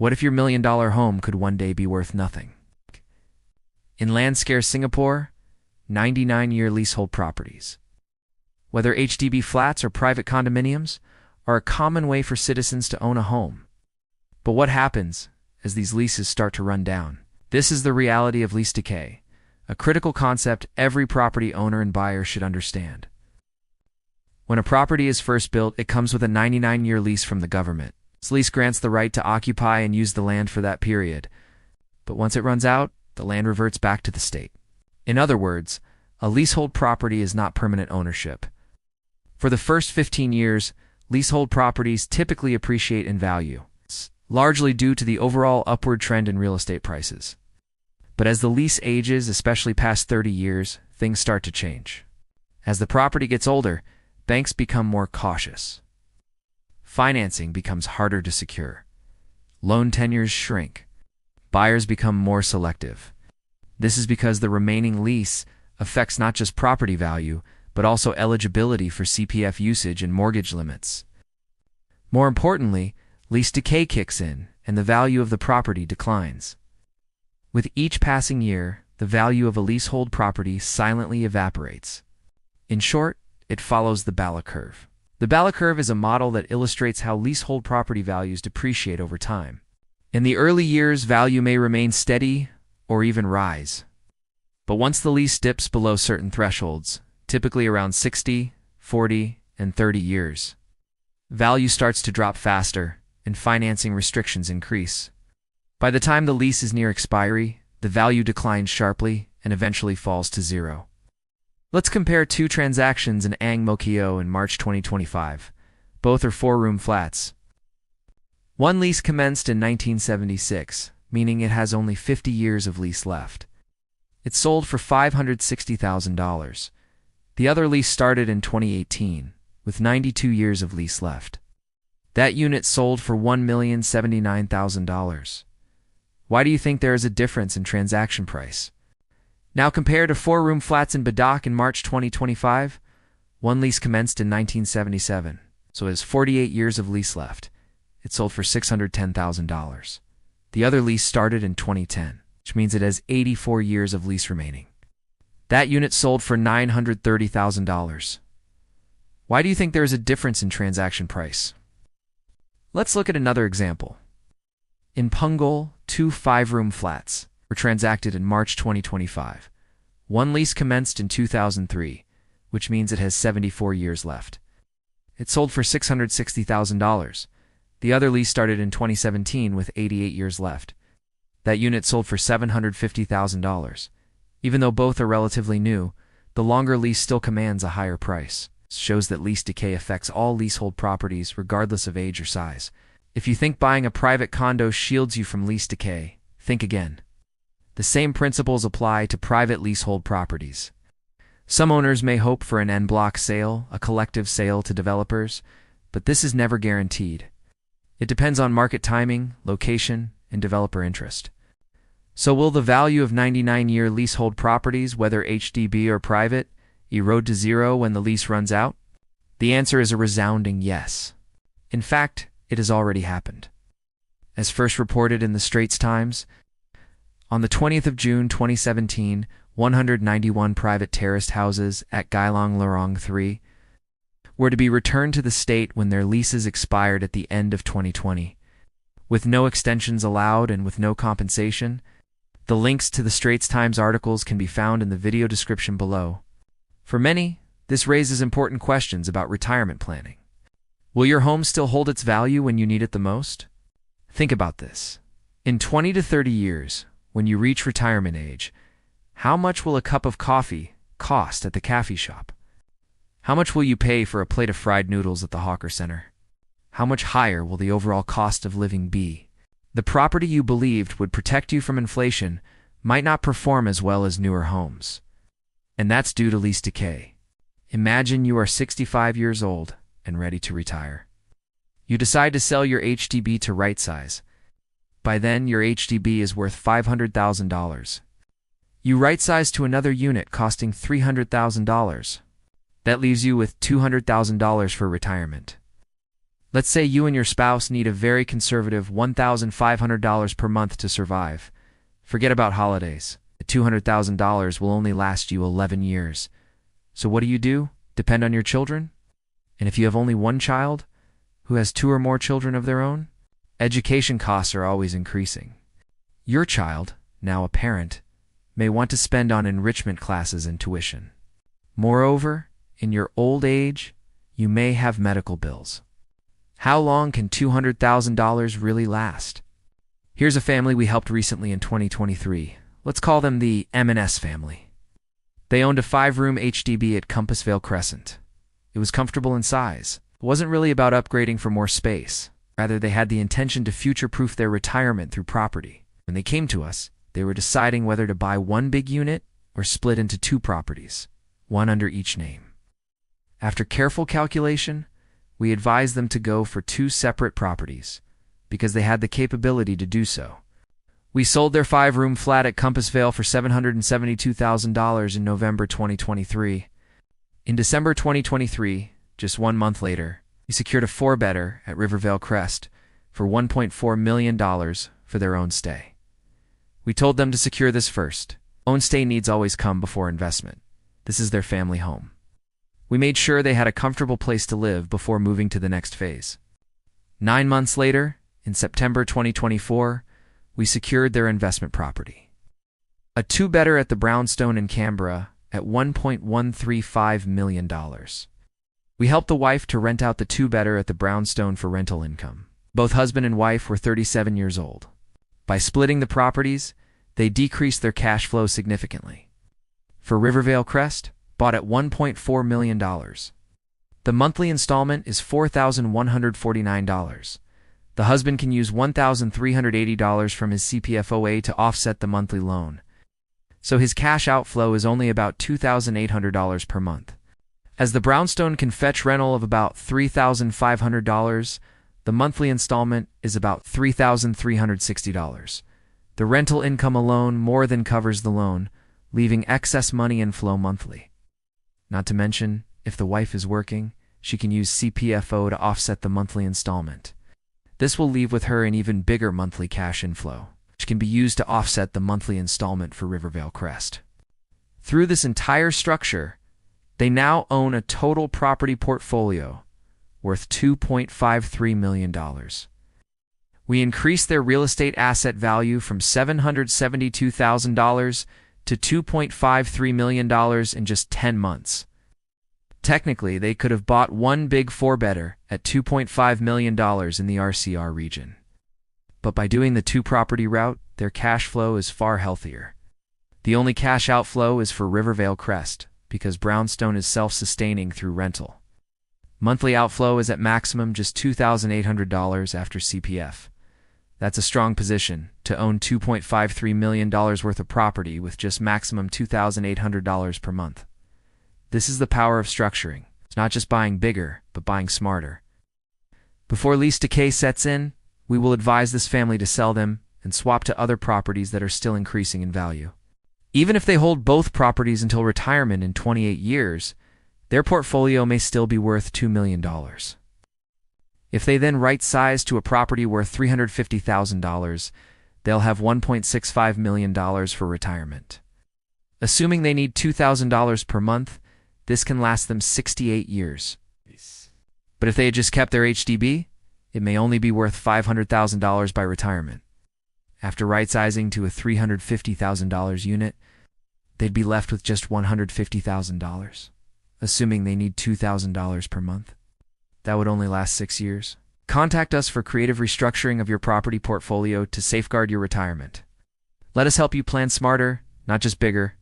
What if your $1 million home could one day be worth nothing? In land-scarce Singapore, 99-year leasehold properties, whether HDB flats or private condominiums, are a common way for citizens to own a home. But what happens as these leases start to run down? This is the reality of lease decay, a critical concept every property owner and buyer should understand. When a property is first built, it comes with a 99-year lease from the government. This lease grants the right to occupy and use the land for that period. But once it runs out, the land reverts back to the state. In other words, a leasehold property is not permanent ownership. For the first 15 years, leasehold properties typically appreciate in value, largely due to the overall upward trend in real estate prices. But as the lease ages, especially past 30 years, things start to change. As the property gets older, banks become more cautious. Financing becomes harder to secure. Loan tenures shrink. Buyers become more selective. This is because the remaining lease affects not just property value, but also eligibility for CPF usage and mortgage limits. More importantly, lease decay kicks in, and the value of the property declines. With each passing year, the value of a leasehold property silently evaporates. In short, it follows the Bala Curve. The Bala Curve is a model that illustrates how leasehold property values depreciate over time. In the early years, value may remain steady or even rise. But once the lease dips below certain thresholds, typically around 60, 40, and 30 years, value starts to drop faster and financing restrictions increase. By the time the lease is near expiry, the value declines sharply and eventually falls to zero. Let's compare two transactions in Ang Mo Kio in March 2025. Both are 4-room flats. One lease commenced in 1976, meaning it has only 50 years of lease left. It sold for $560,000. The other lease started in 2018, with 92 years of lease left. That unit sold for $1,079,000. Why do you think there is a difference in transaction price? Now compare to 4-room flats in Bedok in March 2025. One lease commenced in 1977, so it has 48 years of lease left. It sold for $610,000. The other lease started in 2010, which means it has 84 years of lease remaining. That unit sold for $930,000. Why do you think there is a difference in transaction price? Let's look at another example. In Punggol, 2 5-room flats were transacted in March 2025. One lease commenced in 2003, which means it has 74 years left. It sold for $660,000. The other lease started in 2017 with 88 years left. That unit sold for $750,000. Even though both are relatively new, the longer lease still commands a higher price. This shows that lease decay affects all leasehold properties regardless of age or size. If you think buying a private condo shields you from lease decay, think again. The same principles apply to private leasehold properties. Some owners may hope for an en bloc sale, a collective sale to developers, but this is never guaranteed. It depends on market timing, location, and developer interest. So will the value of 99-year leasehold properties, whether HDB or private, erode to zero when the lease runs out? The answer is a resounding yes. In fact, it has already happened. As first reported in the Straits Times, on the 20th of June 2017, 191 private terraced houses at Gailong Lorong 3 were to be returned to the state when their leases expired at the end of 2020. With no extensions allowed and with no compensation, the links to the Straits Times articles can be found in the video description below. For many, this raises important questions about retirement planning. Will your home still hold its value when you need it the most? Think about this. In 20 to 30 years, when you reach retirement age, how much will a cup of coffee cost at the cafe shop? How much will you pay for a plate of fried noodles at the hawker center? How much higher will the overall cost of living be? The property you believed would protect you from inflation might not perform as well as newer homes. And that's due to lease decay. Imagine you are 65 years old and ready to retire. You decide to sell your HDB to right size. By then, your HDB is worth $500,000. You right size to another unit costing $300,000. That leaves you with $200,000 for retirement. Let's say you and your spouse need a very conservative $1,500 per month to survive. Forget about holidays. The $200,000 will only last you 11 years. So what do? Depend on your children? And if you have only one child, who has two or more children of their own? Education costs are always increasing. Your child, now a parent, may want to spend on enrichment classes and tuition. Moreover, in your old age, you may have medical bills. How long can $200,000 really last? Here's a family we helped recently in 2023. Let's call them the M&S family. They owned a 5-room HDB at Compassvale Crescent. It was comfortable in size. It wasn't really about upgrading for more space. Rather, they had the intention to future-proof their retirement through property. When they came to us, they were deciding whether to buy one big unit or split into 2 properties, one under each name. After careful calculation, we advised them to go for 2 separate properties because they had the capability to do so. We sold their 5-room flat at Compassvale for $772,000 in November 2023. In December 2023, just 1 month later, we secured a 4-bedder at Rivervale Crest for $1.4 million for their own stay. We told them to secure this first. Own stay needs always come before investment. This is their family home. We made sure they had a comfortable place to live before moving to the next phase. 9 months later, in September 2024, we secured their investment property. A 2-bedder at the Brownstone in Canberra at $1.135 million. We helped the wife to rent out the 2-bedder at the Brownstone for rental income. Both husband and wife were 37 years old. By splitting the properties, they decreased their cash flow significantly. For Rivervale Crest, bought at $1.4 million. The monthly installment is $4,149. The husband can use $1,380 from his CPFOA to offset the monthly loan. So his cash outflow is only about $2,800 per month. As the Brownstone can fetch rental of about $3,500, the monthly installment is about $3,360. The rental income alone more than covers the loan, leaving excess money inflow monthly. Not to mention, if the wife is working, she can use CPFO to offset the monthly installment. This will leave with her an even bigger monthly cash inflow, which can be used to offset the monthly installment for Rivervale Crest. Through this entire structure, they now own a total property portfolio worth $2.53 million. We increased their real estate asset value from $772,000 to $2.53 million in just 10 months. Technically, they could have bought one big 4-bedder at $2.5 million in the RCR region. But by doing the 2-property route, their cash flow is far healthier. The only cash outflow is for Rivervale Crest, because Brownstone is self-sustaining through rental. Monthly outflow is at maximum just $2,800 after CPF. That's a strong position, to own $2.53 million worth of property with just maximum $2,800 per month. This is the power of structuring. It's not just buying bigger, but buying smarter. Before lease decay sets in, we will advise this family to sell them and swap to other properties that are still increasing in value. Even if they hold both properties until retirement in 28 years, their portfolio may still be worth $2 million. If they then right-size to a property worth $350,000, they'll have $1.65 million for retirement. Assuming they need $2,000 per month, this can last them 68 years. But if they had just kept their HDB, it may only be worth $500,000 by retirement. After right-sizing to a $350,000 unit, they'd be left with just $150,000, assuming they need $2,000 per month. That would only last 6 years. Contact us for creative restructuring of your property portfolio to safeguard your retirement. Let us help you plan smarter, not just bigger.